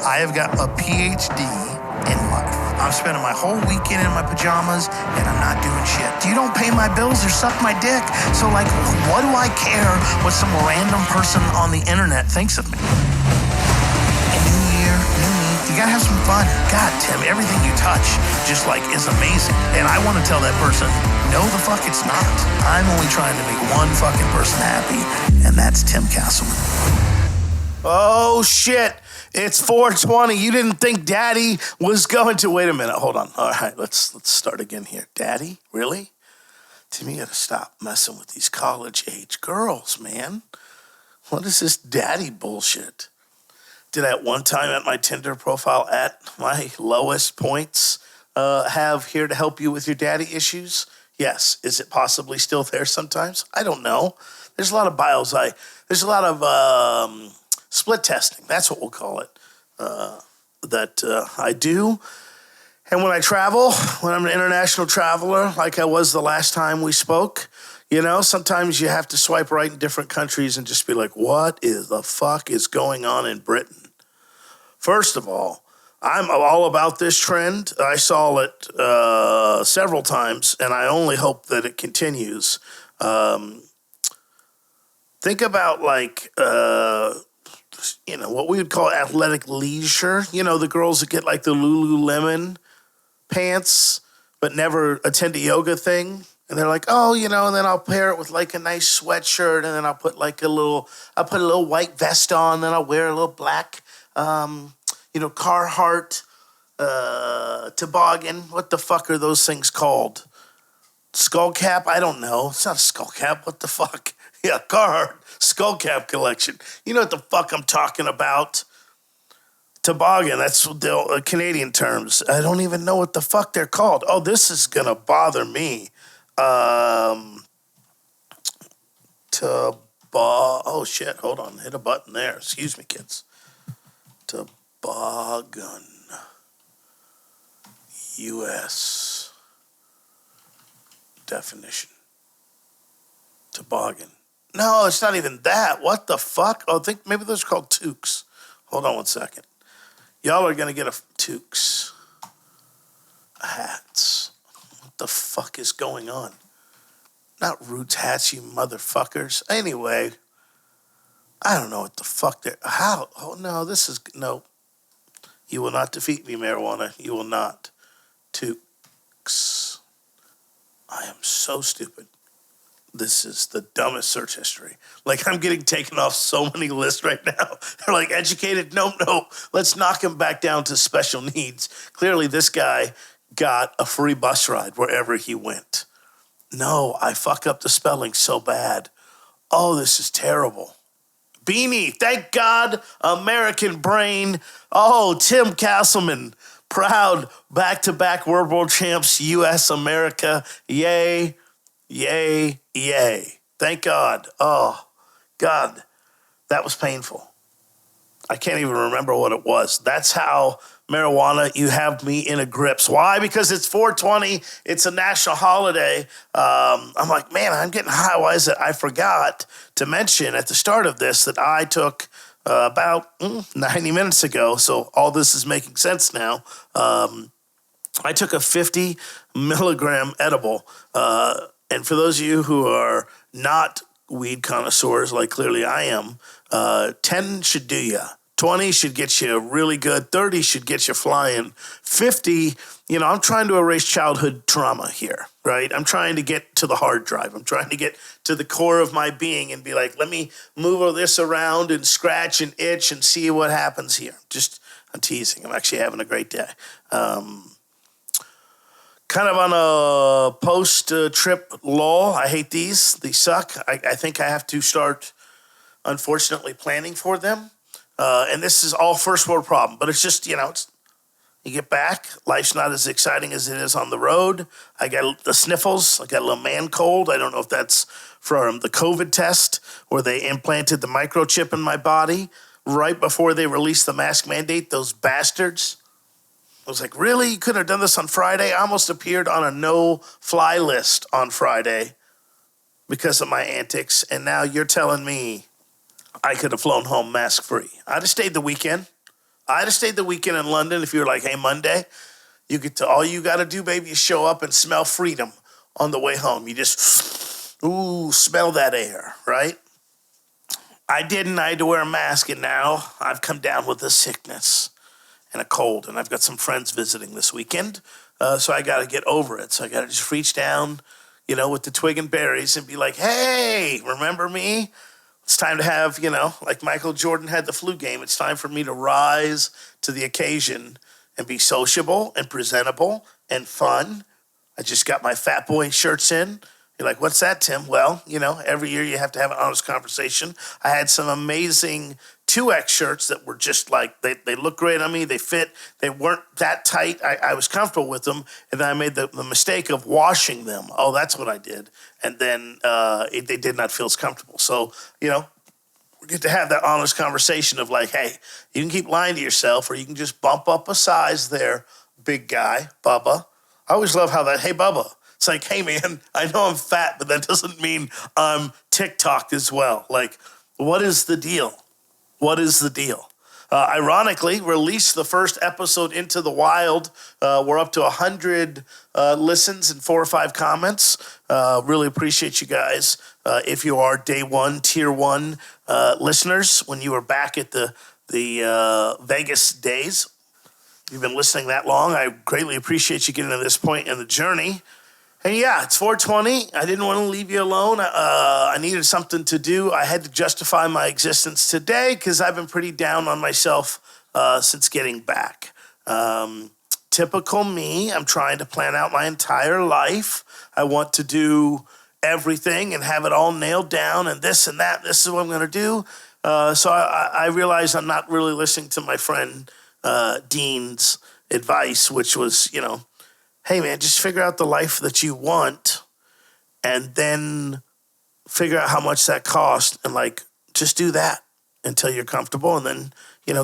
I have got a PhD in life. I'm spending my whole weekend in my pajamas and I'm not doing shit. You don't pay my bills or suck my dick. So like, what do I care what some random person on the internet thinks of me? And new year, new me, you gotta have some fun. God, Tim, everything you touch just like is amazing. And I want to tell that person, no the fuck it's not. I'm only trying to make one fucking person happy, and that's Tim Castleman. Oh shit. It's 4:20. You didn't think Daddy was going to... Wait a minute. Hold on. All right, let's start again here. Daddy? Really? Tim, you gotta stop messing with these college-age girls, man. What is this daddy bullshit? Did I at one time at my Tinder profile at my lowest points have here to help you with your daddy issues? Yes. Is it possibly still there sometimes? I don't know. There's a lot of bios. There's a lot of... split testing, that's what we'll call it, that I do. And when I travel, when I'm an international traveler, like I was the last time we spoke, you know, sometimes you have to swipe right in different countries and just be like, what is the fuck is going on in Britain? First of all, I'm all about this trend. I saw it several times, and I only hope that it continues. Think about like... you know, what we would call athletic leisure. You know, the girls that get like the Lululemon pants, but never attend a yoga thing. And they're like, oh, you know, and then I'll pair it with like a nice sweatshirt. And then I'll put I'll put a little white vest on. Then I'll wear a little black, Carhartt toboggan. What the fuck are those things called? Skull cap? I don't know. It's not a skull cap. What the fuck? Yeah, Carhartt skull cap collection. You know what the fuck I'm talking about. Toboggan, that's the Canadian terms. I don't even know what the fuck they're called. Oh, this is going to bother me. Oh, shit. Hold on. Hit a button there. Excuse me, kids. Toboggan. U.S. definition. Toboggan. No, it's not even that. What the fuck? Oh, I think maybe those are called toques. Hold on one second. Y'all are going to get a toques. Hats. What the fuck is going on? Not Roots hats, you motherfuckers. Anyway, I don't know what the fuck they're... How? Oh, no, this is... No. You will not defeat me, marijuana. You will not. Toques. I am so stupid. This is the dumbest search history. Like, I'm getting taken off so many lists right now. They're like, educated? No. Let's knock him back down to special needs. Clearly, this guy got a free bus ride wherever he went. No, I fuck up the spelling so bad. Oh, this is terrible. Beanie, thank God, American brain. Oh, Tim Castleman, proud back-to-back World Champs, U.S. America. Yay. Yay, yay. Thank God. Oh, God, that was painful. I can't even remember what it was. That's how, marijuana, you have me in a grips. Why? Because it's 420. It's a national holiday. I'm like, man, I'm getting high. Why is it? I forgot to mention at the start of this that I took about 90 minutes ago, so all this is making sense now. I took a 50 milligram edible. And for those of you who are not weed connoisseurs, like clearly I am, 10 should do ya. 20 should get you really good. 30 should get you flying. 50, I'm trying to erase childhood trauma here, right? I'm trying to get to the hard drive. I'm trying to get to the core of my being and be like, let me move all this around and scratch and itch and see what happens here. I'm teasing. I'm actually having a great day. Kind of on a post-trip lull. I hate these. They suck. I think I have to start, unfortunately, planning for them. And this is all first world problem. But it's just, you get back. Life's not as exciting as it is on the road. I got the sniffles. I got a little man cold. I don't know if that's from the COVID test where they implanted the microchip in my body right before they released the mask mandate, those bastards. I was like, really? You couldn't have done this on Friday? I almost appeared on a no-fly list on Friday because of my antics, and now you're telling me I could have flown home mask-free. I'd have stayed the weekend. I'd have stayed the weekend in London if you were like, hey, Monday, all you got to do, baby, is show up and smell freedom on the way home. You just, smell that air, right? I didn't. I had to wear a mask, and now I've come down with a sickness and a cold, and I've got some friends visiting this weekend, so I got to get over it. So I got to just reach down, with the twig and berries and be like, hey, remember me? It's time to have, like Michael Jordan had the flu game. It's time for me to rise to the occasion and be sociable and presentable and fun. I just got my fat boy shirts in. You're like, what's that, Tim? Well, every year you have to have an honest conversation. I had some amazing 2X shirts that were just like, they look great on me. They fit. They weren't that tight. I was comfortable with them. And then I made the mistake of washing them. Oh, that's what I did. And then they did not feel as comfortable. So, we get to have that honest conversation of like, hey, you can keep lying to yourself or you can just bump up a size there, big guy, Bubba. I always love how hey, Bubba. It's like, hey, man, I know I'm fat, but that doesn't mean I'm TikToked as well. Like, what is the deal? What is the deal? Ironically, released the first episode into the wild. We're up to 100 listens and 4 or 5 comments. Really appreciate you guys. If you are day one, tier one listeners, when you were back at the Vegas days, you've been listening that long. I greatly appreciate you getting to this point in the journey. And yeah, it's 4:20. I didn't want to leave you alone. I needed something to do. I had to justify my existence today because I've been pretty down on myself since getting back. Typical me. I'm trying to plan out my entire life. I want to do everything and have it all nailed down and this and that. This is what I'm going to do. So I realized I'm not really listening to my friend Dean's advice, which was, hey, man, just figure out the life that you want and then figure out how much that costs and, just do that until you're comfortable and then,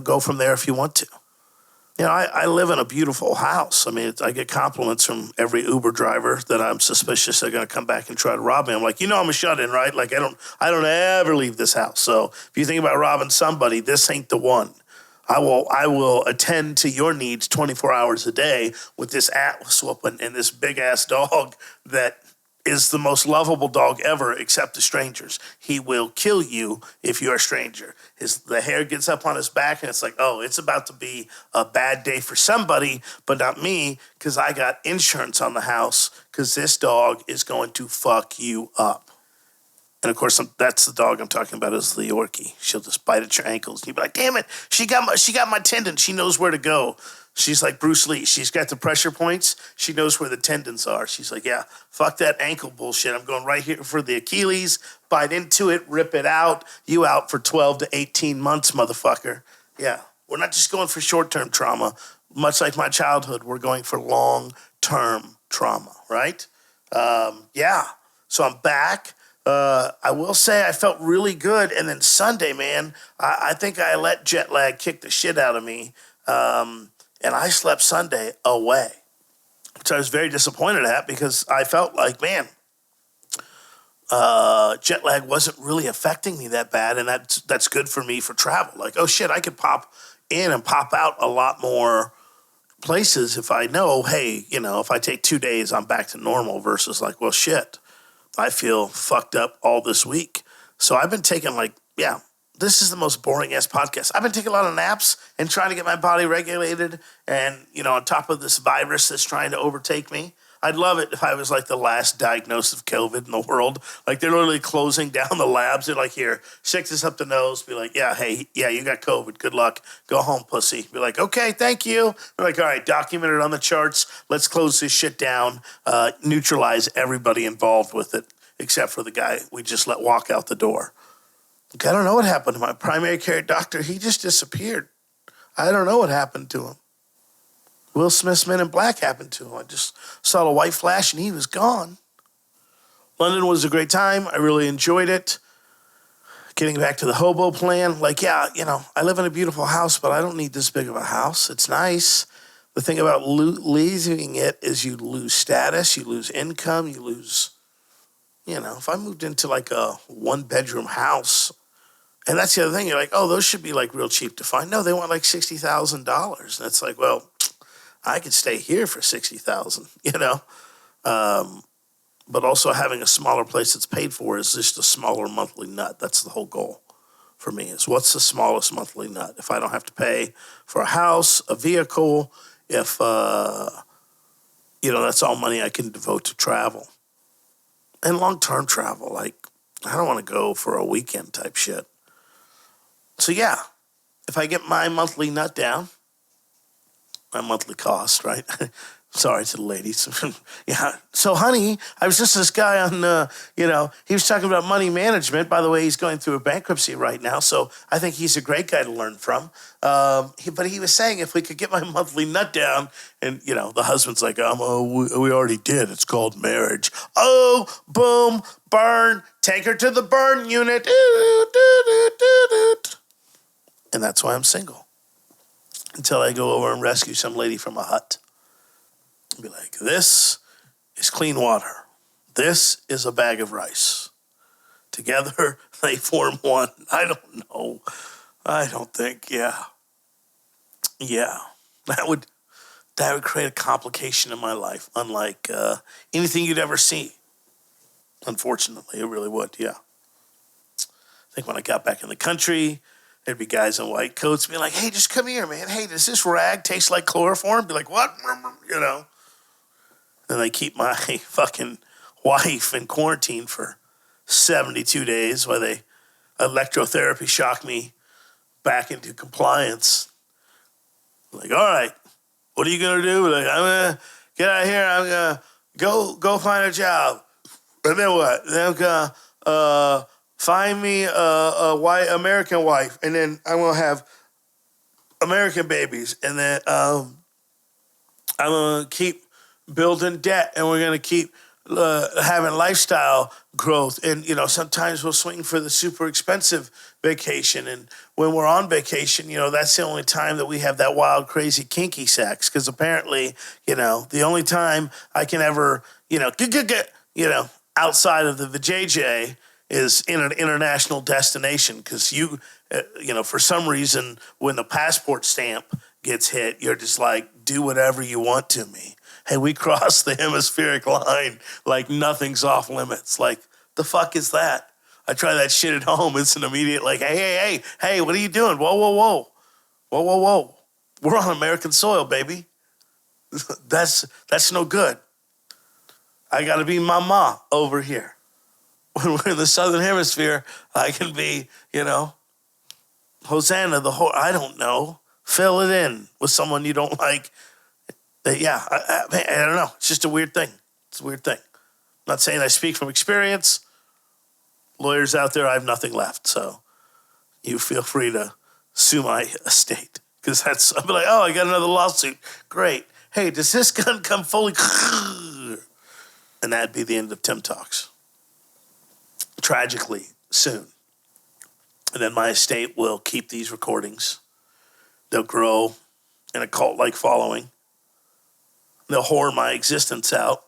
go from there if you want to. I live in a beautiful house. I mean, I get compliments from every Uber driver that I'm suspicious they're going to come back and try to rob me. I'm like, I'm a shut-in, right? Like, I don't ever leave this house. So if you think about robbing somebody, this ain't the one. I will attend to your needs 24 hours a day with this Atlas whooping and this big-ass dog that is the most lovable dog ever except to strangers. He will kill you if you're a stranger. The hair gets up on his back and it's like, oh, it's about to be a bad day for somebody, but not me because I got insurance on the house because this dog is going to fuck you up. And, of course, that's the dog I'm talking about is the Yorkie. She'll just bite at your ankles. And you'll be like, damn it, she got my tendon. She knows where to go. She's like Bruce Lee. She's got the pressure points. She knows where the tendons are. She's like, yeah, fuck that ankle bullshit. I'm going right here for the Achilles. Bite into it, rip it out. You out for 12 to 18 months, motherfucker. Yeah, we're not just going for short-term trauma. Much like my childhood, we're going for long-term trauma, right? Yeah, so I'm back. I will say I felt really good. And then Sunday, man, I think I let jet lag kick the shit out of me. And I slept Sunday away, which I was very disappointed at because I felt like, man, jet lag wasn't really affecting me that bad. And that's good for me for travel. Like, oh shit, I could pop in and pop out a lot more places if I know, hey, if I take 2 days, I'm back to normal versus like, well, shit. I feel fucked up all this week. So I've been taking this is the most boring-ass podcast. I've been taking a lot of naps and trying to get my body regulated and, on top of this virus that's trying to overtake me. I'd love it if I was like the last diagnosis of COVID in the world. Like they're literally closing down the labs. They're like, here, stick this up the nose. Be like, you got COVID. Good luck. Go home, pussy. Be like, okay, thank you. They're like, all right, document it on the charts. Let's close this shit down. Neutralize everybody involved with it, except for the guy we just let walk out the door. Like, I don't know what happened to my primary care doctor. He just disappeared. I don't know what happened to him. Will Smith's Men in Black happened to him. I just saw a white flash and he was gone. London was a great time. I really enjoyed it. Getting back to the hobo plan. I live in a beautiful house, but I don't need this big of a house. It's nice. The thing about leasing it is you lose status, you lose income, you lose, if I moved into like a 1-bedroom house, And that's the other thing. You're like, oh, those should be like real cheap to find. No, they want like $60,000. And it's like, well, I could stay here for $60,000, you know? But also having a smaller place that's paid for is just a smaller monthly nut. That's the whole goal for me, is what's the smallest monthly nut? If I don't have to pay for a house, a vehicle, if, that's all money I can devote to travel. And long-term travel, like, I don't want to go for a weekend type shit. So yeah, if I get my monthly nut down, my monthly cost, right? Sorry to the ladies. Yeah. So, honey, I was just this guy on, he was talking about money management. By the way, he's going through a bankruptcy right now, so I think he's a great guy to learn from. But he was saying if we could get my monthly nut down, and, the husband's like, we already did. It's called marriage. Oh, boom, burn. Take her to the burn unit. And that's why I'm single. Until I go over and rescue some lady from a hut. Be like, this is clean water. This is a bag of rice. Together, they form one. I don't know. I don't think, yeah. Yeah. That would create a complication in my life, unlike anything you'd ever see. Unfortunately, it really would, yeah. I think when I got back in the country, there'd be guys in white coats being like, hey, just come here, man. Hey, does this rag taste like chloroform? Be like, what? And they keep my fucking wife in quarantine for 72 days while they electrotherapy shock me back into compliance. Like, all right, what are you going to do? Like, I'm going to get out of here. I'm going to go find a job. And then what? Then I'm going to find me a white American wife. And then I'm going to have American babies. And then I'm going to keep building debt, and we're going to keep having lifestyle growth. And, sometimes we'll swing for the super expensive vacation. And when we're on vacation, that's the only time that we have that wild, crazy, kinky sex. Because apparently, the only time I can ever, outside of the vajayjay is in an international destination. Because for some reason, when the passport stamp gets hit, you're just like, do whatever you want to me. Hey, we crossed the hemispheric line like nothing's off limits. Like, the fuck is that? I try that shit at home. It's an immediate like, hey, what are you doing? Whoa. We're on American soil, baby. That's no good. I got to be mama over here. When we're in the southern hemisphere, I can be, Hosanna, I don't know. Fill it in with someone you don't like. Yeah, I don't know. It's just a weird thing. It's a weird thing. I'm not saying I speak from experience. Lawyers out there, I have nothing left. So you feel free to sue my estate. Because I'll be like, oh, I got another lawsuit. Great. Hey, does this gun come fully? And that'd be the end of Tim Talks. Tragically, soon. And then my estate will keep these recordings. They'll grow in a cult-like following. They'll whore my existence out,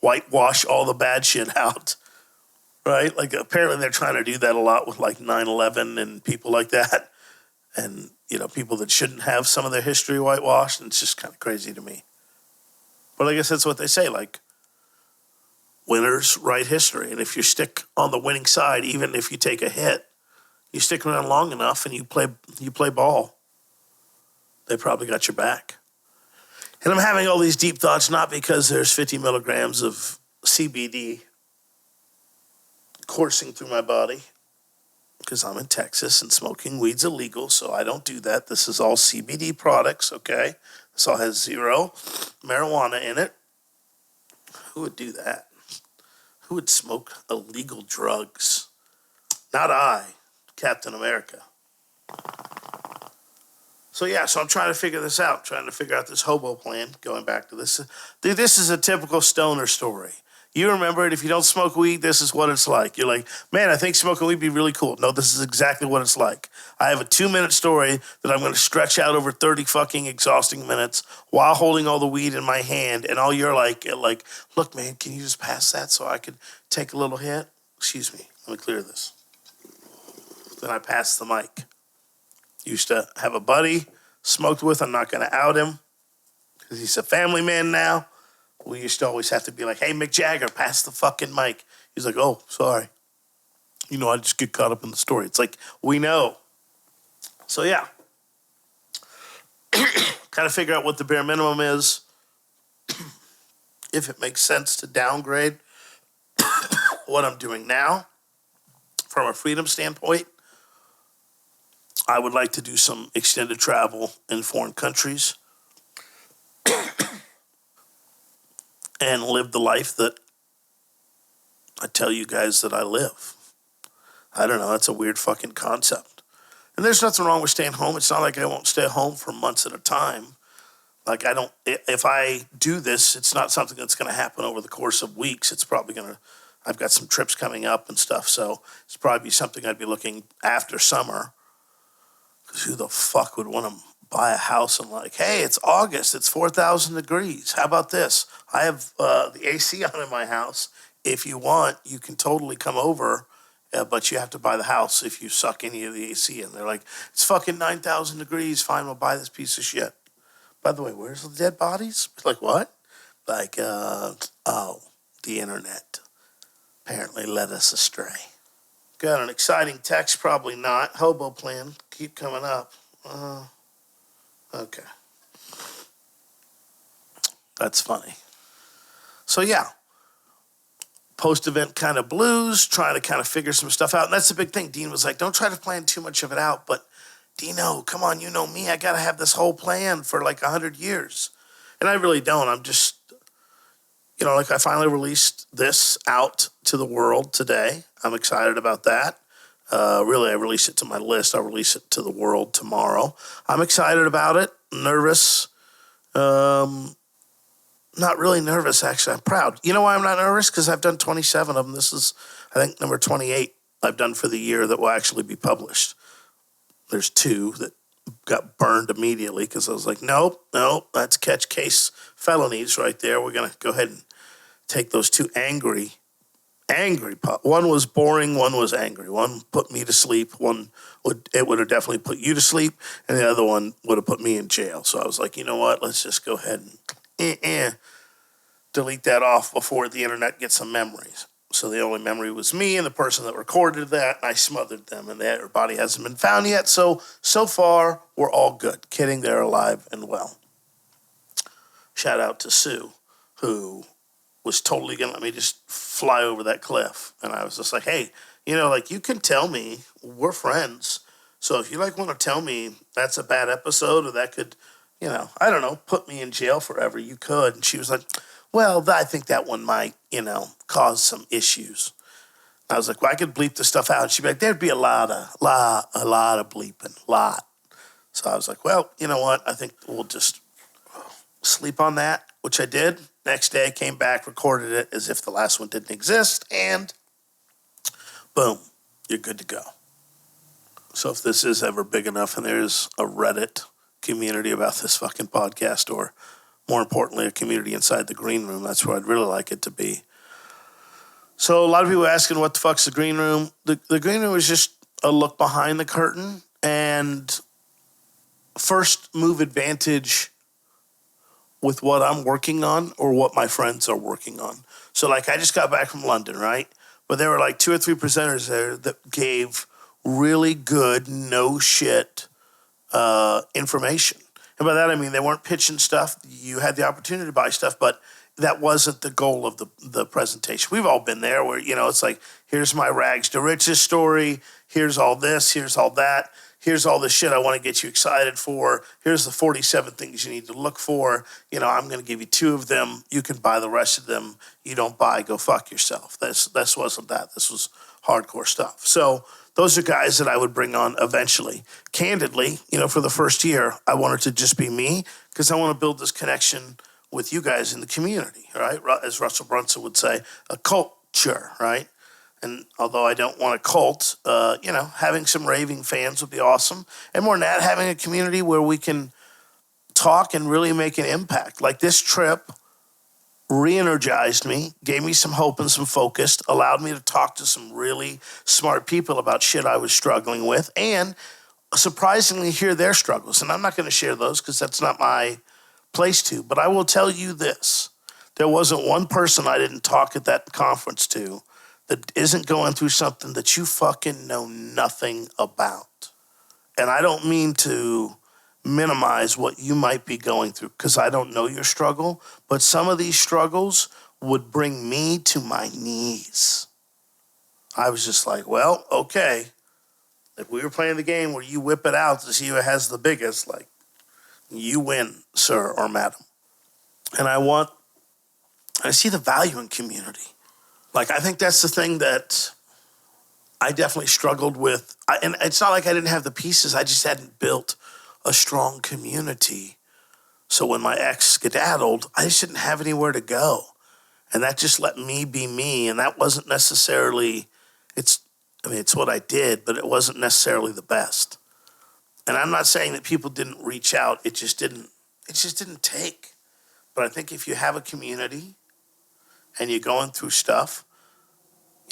whitewash all the bad shit out, right? Like, apparently they're trying to do that a lot with, like, 9/11 and people like that. And, people that shouldn't have some of their history whitewashed. And it's just kind of crazy to me. But I guess that's what they say, like, winners write history. And if you stick on the winning side, even if you take a hit, you stick around long enough and you play ball, they probably got your back. And I'm having all these deep thoughts not because there's 50 milligrams of CBD coursing through my body, because I'm in Texas and smoking weed's illegal, so I don't do that. This is all CBD products, okay? This all has 0 marijuana in it. Who would do that? Who would smoke illegal drugs? Not I, Captain America. So I'm trying to figure this out, trying to figure out this hobo plan, going back to this. Dude, this is a typical stoner story. You remember it. If you don't smoke weed, this is what it's like. You're like, man, I think smoking weed would be really cool. No, this is exactly what it's like. I have a 2-minute story that I'm going to stretch out over 30 fucking exhausting minutes while holding all the weed in my hand. And all you're like, look, man, can you just pass that so I could take a little hit? Excuse me. Let me clear this. then I passed the mic. Used to have a buddy, smoked with. I'm not going to out him because he's a family man now. We used to always have to be like, hey, Mick Jagger, pass the fucking mic. He's like, oh, sorry. You know, I just get caught up in the story. It's like, we know. So, yeah. Kind of figure out what the bare minimum is. If it makes sense to downgrade what I'm doing now from a freedom standpoint. I would like to do some extended travel in foreign countries and live the life that I tell you guys that I live. I don't know. That's a weird fucking concept. And there's nothing wrong with staying home. It's not like I won't stay home for months at a time. Like if I do this, it's not something that's going to happen over the course of weeks. It's probably going to, I've got some trips coming up and stuff. So it's probably something I'd be looking after summer. Because who the fuck would want to buy a house and like, hey, it's August, it's 4,000 degrees. How about this? I have the AC on in my house. If you want, you can totally come over, but you have to buy the house if you suck any of the AC in. They're like, it's fucking 9,000 degrees. Fine, we'll buy this piece of shit. By the way, where's the dead bodies? Like, what? Like, the internet apparently led us astray. Got an exciting text, probably not. Hobo plan, keep coming up. Okay. That's funny. So, yeah. Post-event kind of blues, trying to kind of figure some stuff out. And that's the big thing. Dean was like, don't try to plan too much of it out. But, Dino, come on, you know me. I got to have this whole plan for like 100 years. And I really don't. I'm just, you know, like I finally released this out to the world today. I'm excited about that. Really, I release it to my list. I'll release it to the world tomorrow. I'm excited about it. Nervous. Not really nervous, actually. I'm proud. You know why I'm not nervous? Because I've done 27 of them. This is, I think, number 28 I've done for the year that will actually be published. There's 2 that got burned immediately because I was like, nope, that's catch case felonies right there. We're going to go ahead and take those 2 angry. One was boring, one was angry. One put me to sleep. One would have definitely put you to sleep, and the other one would have put me in jail. So I was like, you know what? Let's just go ahead and delete that off before the internet gets some memories. So the only memory was me and the person that recorded that. And I smothered them, and their body hasn't been found yet. So far, we're all good. Kidding, they're alive and well. Shout out to Sue, who was totally going to let me just fly over that cliff. And I was just like, hey, you know, like, you can tell me, we're friends. So if you, like, want to tell me that's a bad episode or that could, you know, I don't know, put me in jail forever, you could. And she was like, well, I think that one might, you know, cause some issues. I was like, well, I could bleep the stuff out. And she'd be like, there'd be a lot of bleeping, lot. So I was like, well, you know what? I think we'll just sleep on that, which I did. Next day, I came back, recorded it as if the last one didn't exist, and boom, you're good to go. So if this is ever big enough and there's a Reddit community about this fucking podcast, or more importantly, a community inside the green room, that's where I'd really like it to be. So a lot of people are asking, what the fuck's the green room? The green room is just a look behind the curtain and first move advantage with what I'm working on or what my friends are working on. So, like, I just got back from London, right? But there were like 2 or 3 presenters there that gave really good, no shit information. And by that, I mean, they weren't pitching stuff. You had the opportunity to buy stuff, but that wasn't the goal of the presentation. We've all been there where, you know, it's like, here's my rags to riches story. Here's all this. Here's all that. Here's all the shit I want to get you excited for. Here's the 47 things you need to look for. You know, I'm going to give you 2 of them. You can buy the rest of them. You don't buy, go fuck yourself. This wasn't that. This was hardcore stuff. So those are guys that I would bring on eventually. Candidly, you know, for the first year, I wanted to just be me because I want to build this connection with you guys in the community, right? As Russell Brunson would say, a culture, right? And although I don't want a cult, you know, having some raving fans would be awesome. And more than that, having a community where we can talk and really make an impact. Like this trip re-energized me, gave me some hope and some focus, allowed me to talk to some really smart people about shit I was struggling with, and surprisingly hear their struggles. And I'm not going to share those because that's not my place to. But I will tell you this. There wasn't one person I didn't talk at that conference to that isn't going through something that you fucking know nothing about. And I don't mean to minimize what you might be going through because I don't know your struggle, but some of these struggles would bring me to my knees. I was just like, well, okay. If we were playing the game where you whip it out to see who has the biggest, like, you win, sir or madam. And I see the value in community. Like, I think that's the thing that I definitely struggled with. And it's not like I didn't have the pieces. I just hadn't built a strong community. So when my ex skedaddled, I just didn't have anywhere to go. And that just let me be me. And that wasn't necessarily, it's what I did, but it wasn't necessarily the best. And I'm not saying that people didn't reach out. It just didn't take. But I think if you have a community and you're going through stuff,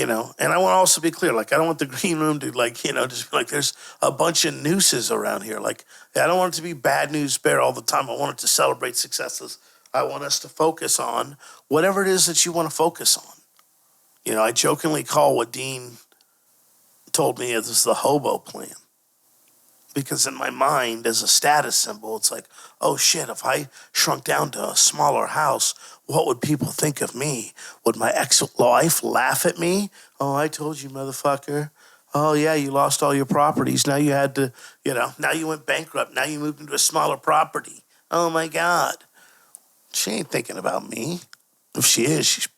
and I want to also be clear, like, I don't want the green room to, like, just be like, there's a bunch of nooses around here. Like, I don't want it to be bad news bear all the time. I want it to celebrate successes. I want us to focus on whatever it is that you want to focus on. I jokingly call what Dean told me as the hobo plan. Because in my mind, as a status symbol, it's like, oh shit, if I shrunk down to a smaller house, what would people think of me? Would my ex-wife laugh at me? Oh, I told you, motherfucker. Oh yeah, you lost all your properties. Now you had to, now you went bankrupt. Now you moved into a smaller property. Oh my God. She ain't thinking about me. If she is, she's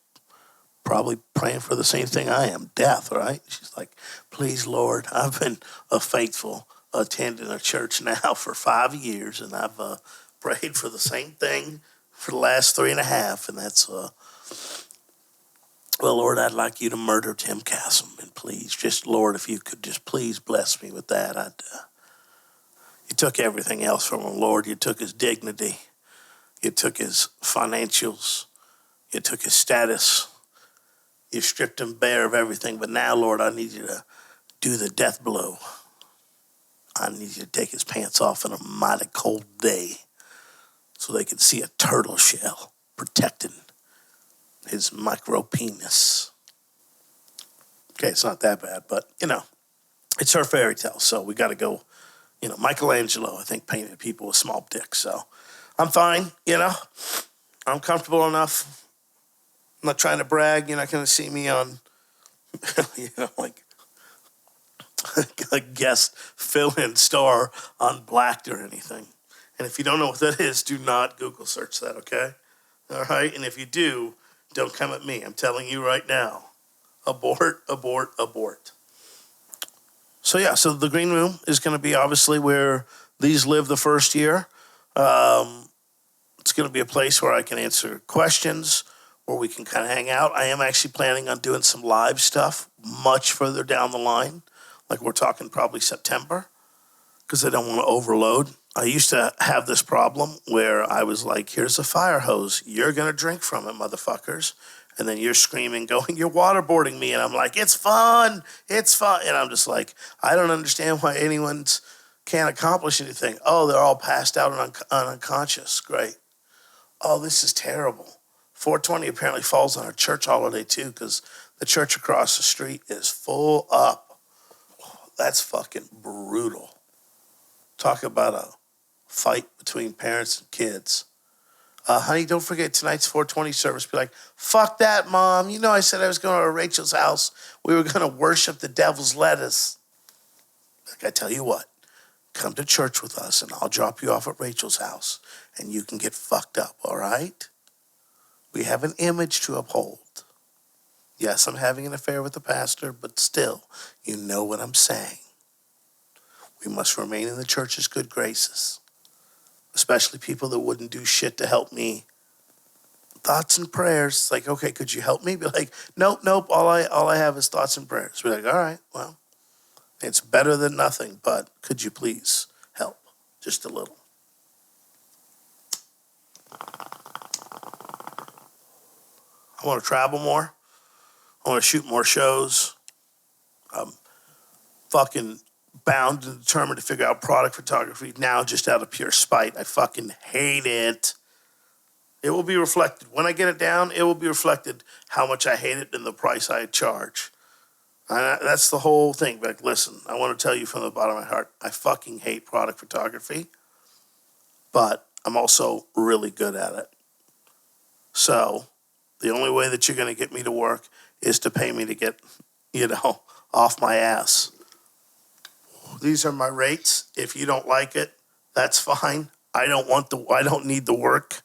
probably praying for the same thing I am, death, right? She's like, please, Lord, I've been faithful attending a church now for 5 years, and I've prayed for the same thing for the last 3.5, and that's, well, Lord, I'd like you to murder Tim Castleman, please. Just, Lord, if you could just please bless me with that. You took everything else from him, Lord. You took his dignity. You took his financials. You took his status. You stripped him bare of everything, but now, Lord, I need you to do the death blow. I need you to take his pants off in a mighty cold day so they can see a turtle shell protecting his micro penis. Okay, it's not that bad, but, it's her fairy tale, so we got to go. Michelangelo, I think, painted people with small dicks, so I'm fine, I'm comfortable enough. I'm not trying to brag. You're not going to see me on, like a guest fill-in star on Blacked or anything. And if you don't know what that is, do not Google search that, okay? All right? And if you do, don't come at me. I'm telling you right now. Abort, abort, abort. So the green room is going to be obviously where these live the first year. It's going to be a place where I can answer questions, where we can kind of hang out. I am actually planning on doing some live stuff much further down the line. Like we're talking probably September, because I don't want to overload. I used to have this problem where I was like, here's a fire hose. You're going to drink from it, motherfuckers. And then you're screaming, going, you're waterboarding me. And I'm like, it's fun. It's fun. And I'm just like, I don't understand why anyone can't accomplish anything. Oh, they're all passed out and unconscious. Great. Oh, this is terrible. 420 apparently falls on a church holiday too, because the church across the street is full up. That's fucking brutal. Talk about a fight between parents and kids. Honey, don't forget tonight's 420 service. Be like, fuck that, Mom. I said I was going to Rachel's house. We were going to worship the devil's lettuce. Like, I tell you what, come to church with us and I'll drop you off at Rachel's house and you can get fucked up, all right? We have an image to uphold. Yes, I'm having an affair with the pastor, but still, you know what I'm saying. We must remain in the church's good graces, especially people that wouldn't do shit to help me. Thoughts and prayers. It's like, okay, could you help me? Be like, nope. All I have is thoughts and prayers. Be like, all right, well, it's better than nothing, but could you please help just a little? I want to travel more. I want to shoot more shows. I'm fucking bound and determined to figure out product photography now just out of pure spite. I fucking hate it. It will be reflected. When I get it down, it will be reflected how much I hate it and the price I charge. That's the whole thing. Like, listen, I want to tell you from the bottom of my heart, I fucking hate product photography, but I'm also really good at it. So the only way that you're going to get me to work is to pay me to get, off my ass. These are my rates. If you don't like it, that's fine. I don't need the work,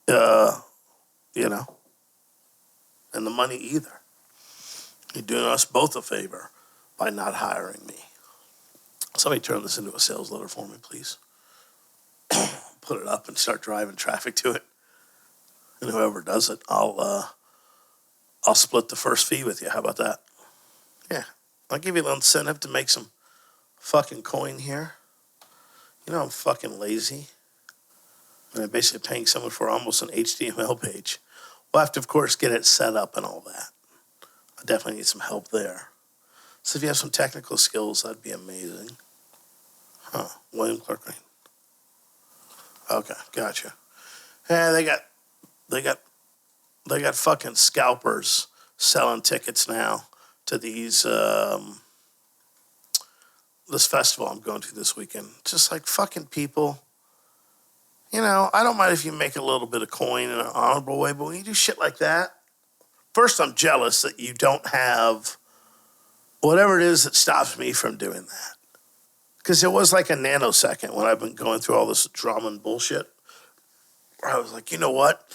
and the money either. You're doing us both a favor by not hiring me. Somebody turn this into a sales letter for me, please. Put it up and start driving traffic to it. And whoever does it, I'll split the first fee with you. How about that? Yeah. I'll give you a little incentive to make some fucking coin here. I'm fucking lazy. And I'm basically paying someone for almost an HTML page. We'll have to, of course, get it set up and all that. I definitely need some help there. So if you have some technical skills, that'd be amazing. William Clark Green. Okay, gotcha. Yeah, they got fucking scalpers selling tickets now to these this festival I'm going to this weekend. Just like fucking people. I don't mind if you make a little bit of coin in an honorable way, but when you do shit like that, first I'm jealous that you don't have whatever it is that stops me from doing that. Because it was like a nanosecond when I've been going through all this drama and bullshit, where I was like, you know what?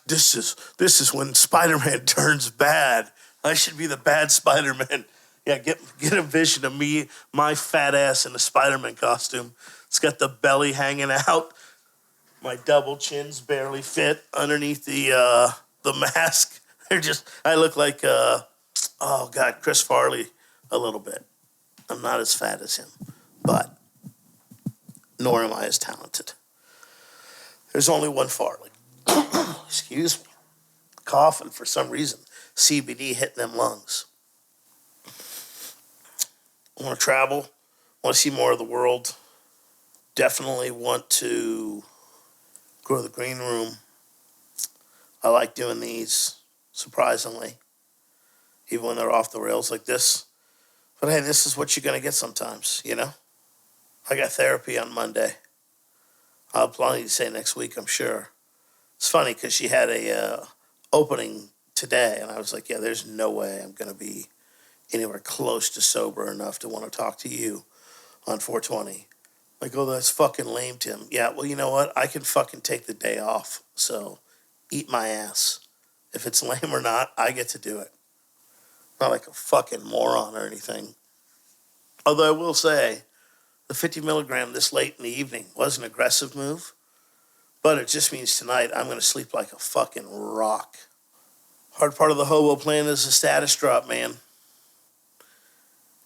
This is when Spider-Man turns bad. I should be the bad Spider-Man. Yeah, get a vision of me, my fat ass in a Spider-Man costume. It's got the belly hanging out. My double chins barely fit underneath the mask. I look like, Chris Farley a little bit. I'm not as fat as him, but nor am I as talented. There's only one Farley. Excuse me. Coughing for some reason. CBD hitting them lungs. I want to travel. Want to see more of the world. Definitely want to grow the green room. I like doing these, surprisingly, even when they're off the rails like this. But hey, this is what you're going to get sometimes, I got therapy on Monday. I'll have plenty to say next week, I'm sure. It's funny because she had a opening today, and I was like, yeah, there's no way I'm going to be anywhere close to sober enough to want to talk to you on 420. Like, oh, that's fucking lame, Tim. Yeah, well, you know what? I can fucking take the day off, so eat my ass. If it's lame or not, I get to do it. Not like a fucking moron or anything. Although I will say, the 50 milligram this late in the evening was an aggressive move, but it just means tonight I'm going to sleep like a fucking rock. Hard part of the hobo plan is the status drop, man.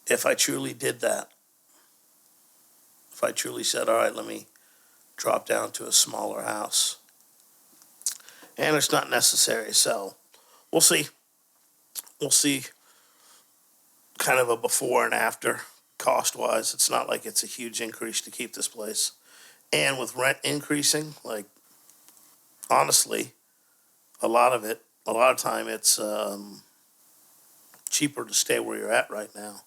If I truly did that, if I truly said, all right, let me drop down to a smaller house. And it's not necessary, so we'll see. We'll see kind of a before and after cost-wise. It's not like it's a huge increase to keep this place. And with rent increasing, like, honestly, a lot of time it's cheaper to stay where you're at right now.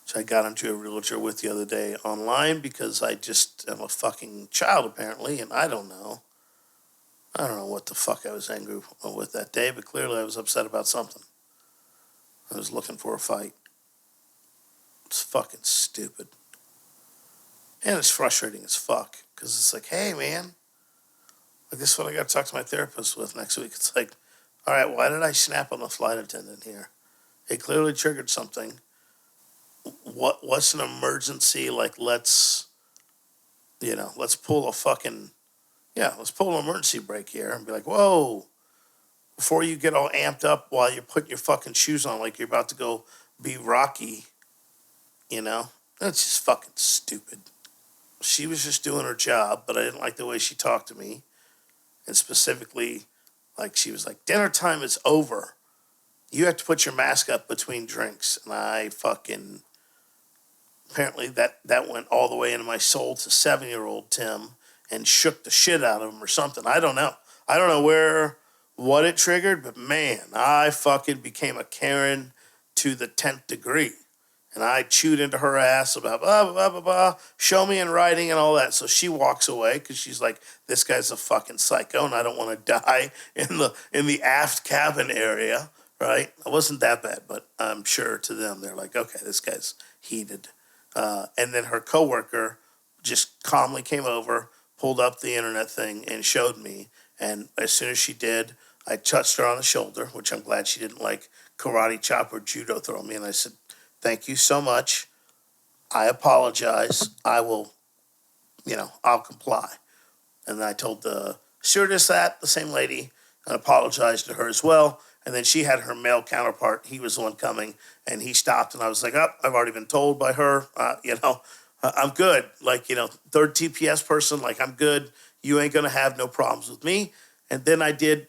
So I got into a realtor with the other day online because I just am a fucking child apparently, and I don't know what the fuck I was angry with that day, but clearly I was upset about something. I was looking for a fight. It's fucking stupid. And it's frustrating as fuck because it's like, hey man, like this is what I got to talk to my therapist with next week. It's like, all right, why did I snap on the flight attendant here? It clearly triggered something. What's an emergency? Like, let's pull let's pull an emergency brake here and be like, whoa, before you get all amped up while you're putting your fucking shoes on like you're about to go be Rocky, that's just fucking stupid. She was just doing her job, but I didn't like the way she talked to me. And specifically, Like, she was like, dinner time is over. You have to put your mask up between drinks. And I fucking, apparently that went all the way into my soul to 7-year-old Tim and shook the shit out of him or something. I don't know. I don't know what it triggered, but man, I fucking became a Karen to the 10th degree. And I chewed into her ass about blah, blah, blah, blah, blah, show me in writing and all that. So she walks away because she's like, this guy's a fucking psycho and I don't want to die in the aft cabin area, right? It wasn't that bad, but I'm sure to them, they're like, okay, this guy's heated. And then her coworker just calmly came over, pulled up the internet thing and showed me. And as soon as she did, I touched her on the shoulder, which I'm glad she didn't like karate chop or judo throw me. And I said, thank you so much. I apologize. I will, I'll comply. And I told the stewardess that, the same lady, and apologized to her as well. And then she had her male counterpart. He was the one coming, and he stopped. And I was like, oh, I've already been told by her, I'm good. Like, third TPS person, like, I'm good. You ain't going to have no problems with me. And then I did,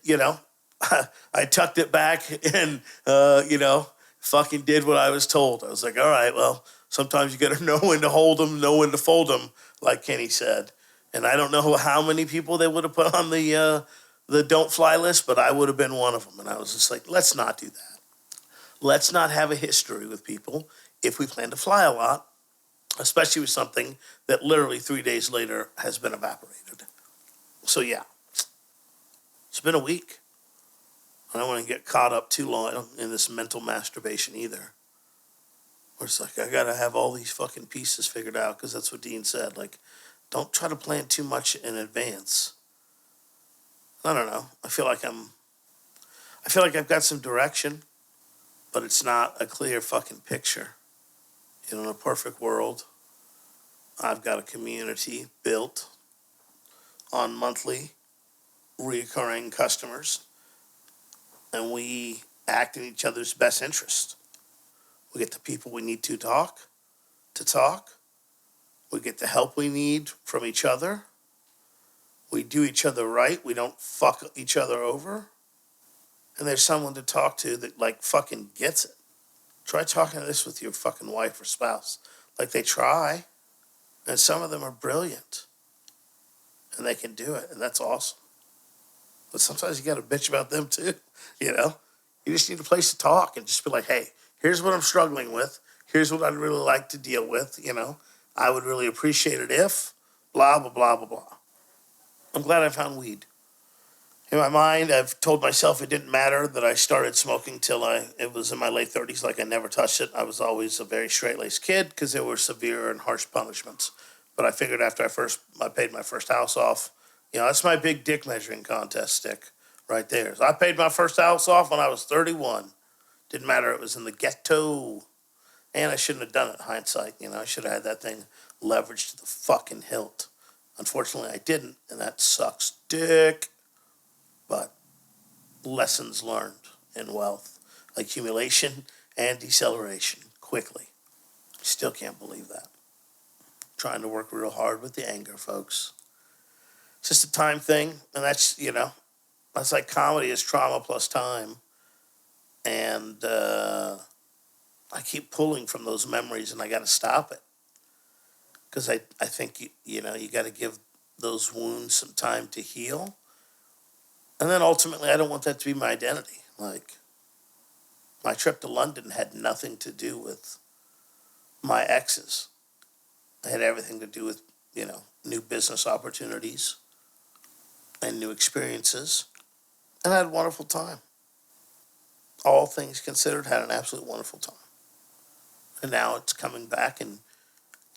I tucked it back and, fucking did what I was told. I was like, all right, well, sometimes you got to know when to hold them, know when to fold them, like Kenny said. And I don't know how many people they would have put on the don't fly list, but I would have been one of them. And I was just like, let's not do that. Let's not have a history with people if we plan to fly a lot, especially with something that literally 3 days later has been evaporated. So yeah, it's been a week. I don't want to get caught up too long in this mental masturbation either. Where it's like, I got to have all these fucking pieces figured out because that's what Dean said. Like, don't try to plan too much in advance. I don't know. I feel like I've got some direction, but it's not a clear fucking picture. In a perfect world, I've got a community built on monthly recurring customers, and we act in each other's best interest. We get the people we need to talk. We get the help we need from each other. We do each other right. We don't fuck each other over. And there's someone to talk to that, like, fucking gets it. Try talking to this with your fucking wife or spouse. Like, they try. And some of them are brilliant. And they can do it. And that's awesome. But sometimes you got to bitch about them too. You just need a place to talk and just be like, hey, here's what I'm struggling with. Here's what I'd really like to deal with. I would really appreciate it if blah, blah, blah, blah, blah. I'm glad I found weed. In my mind, I've told myself it didn't matter that I started smoking till it was in my late 30s. Like, I never touched it. I was always a very straight-laced kid because there were severe and harsh punishments. But I figured after I paid my first house off, that's my big dick measuring contest stick right there. So I paid my first house off when I was 31. Didn't matter. It was in the ghetto. And I shouldn't have done it, hindsight. I should have had that thing leveraged to the fucking hilt. Unfortunately, I didn't, and that sucks dick. But lessons learned in wealth. Accumulation and deceleration quickly. Still can't believe that. Trying to work real hard with the anger, folks. It's just a time thing, and that's, that's like comedy is trauma plus time. And I keep pulling from those memories, and I got to stop it. Because I think, you got to give those wounds some time to heal. And then ultimately, I don't want that to be my identity. Like, my trip to London had nothing to do with my exes. It had everything to do with, new business opportunities and new experiences. And I had a wonderful time. All things considered, had an absolute wonderful time. And now it's coming back and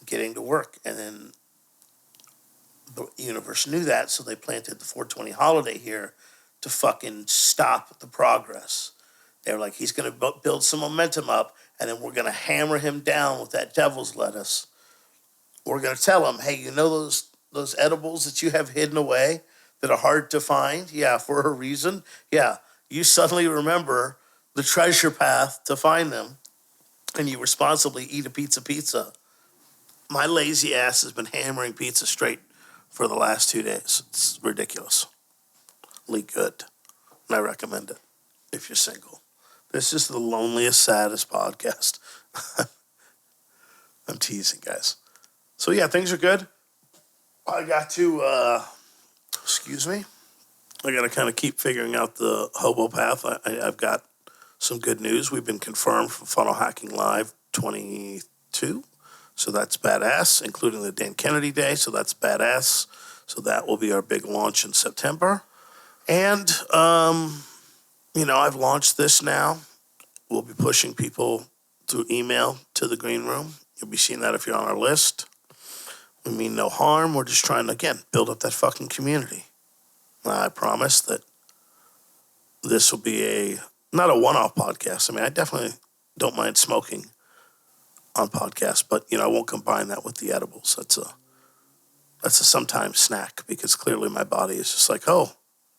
getting to work. And then the universe knew that, so they planted the 420 holiday here to fucking stop the progress. They were like, he's going to build some momentum up, and then we're going to hammer him down with that devil's lettuce. We're going to tell him, hey, those edibles that you have hidden away that are hard to find? Yeah, for a reason. Yeah, you suddenly remember the treasure path to find them, and you responsibly eat a pizza. My lazy ass has been hammering pizza straight for the last 2 days. It's ridiculously good. and I recommend it if you're single. This is the loneliest, saddest podcast. I'm teasing, guys. So yeah, things are good. I got to, excuse me, I got to kind of keep figuring out the hobo path. I've got some good news. We've been confirmed for Funnel Hacking Live 22. So that's badass, including the Dan Kennedy Day. So that's badass. So that will be our big launch in September. And, I've launched this now. We'll be pushing people through email to the green room. You'll be seeing that if you're on our list. We mean no harm. We're just trying to, again, build up that fucking community. I promise that this will be not a one-off podcast. I mean, I definitely don't mind smoking on podcasts, but, I won't combine that with the edibles. That's a sometimes snack because clearly my body is just like, oh,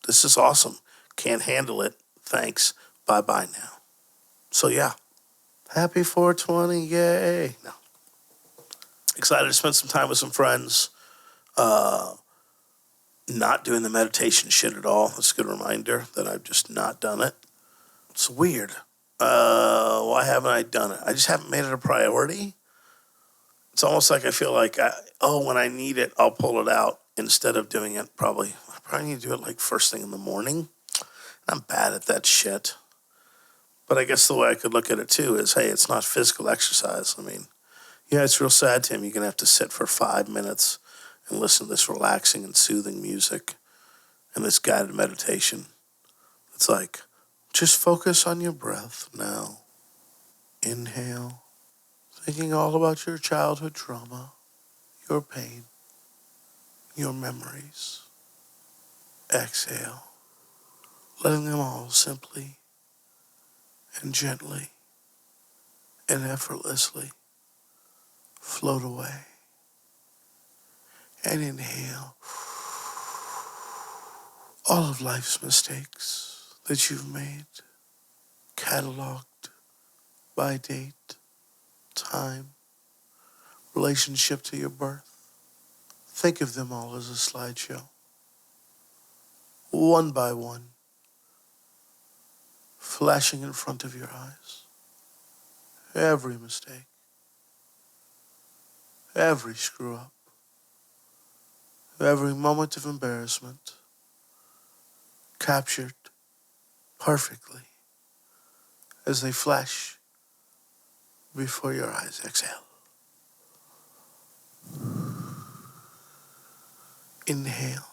this is awesome. Can't handle it. Thanks. Bye-bye now. So, yeah. Happy 420. Yay. No. Excited to spend some time with some friends. Not doing the meditation shit at all. It's a good reminder that I've just not done it. It's weird. Why haven't I done it? I just haven't made it a priority. It's almost like I feel like, when I need it, I'll pull it out instead of doing it I probably need to do it like first thing in the morning. I'm bad at that shit. But I guess the way I could look at it too is, hey, it's not physical exercise. I mean, yeah, it's real sad, Tim. You're going to have to sit for 5 minutes and listen to this relaxing and soothing music and this guided meditation. It's like, just focus on your breath now. Inhale, thinking all about your childhood trauma, your pain, your memories. Exhale, letting them all simply and gently and effortlessly float away. And inhale all of life's mistakes that you've made, cataloged by date, time, relationship to your birth. Think of them all as a slideshow. One by one, flashing in front of your eyes. Every mistake, every screw up, every moment of embarrassment, captured perfectly as they flash before your eyes. Exhale. Inhale.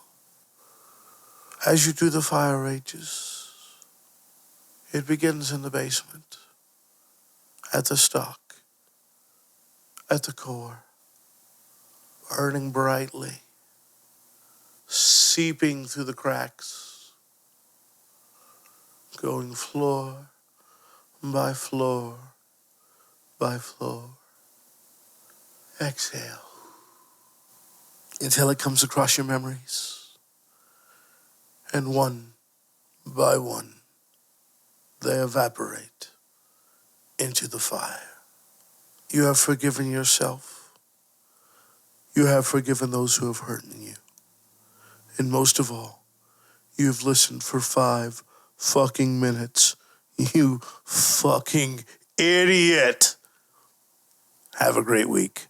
As you do the fire rages, it begins in the basement, at the stalk, at the core, burning brightly, seeping through the cracks, going floor by floor by floor. Exhale until it comes across your memories. And one by one, they evaporate into the fire. You have forgiven yourself. You have forgiven those who have hurt you. And most of all, you've listened for 5 fucking minutes. You fucking idiot. Have a great week.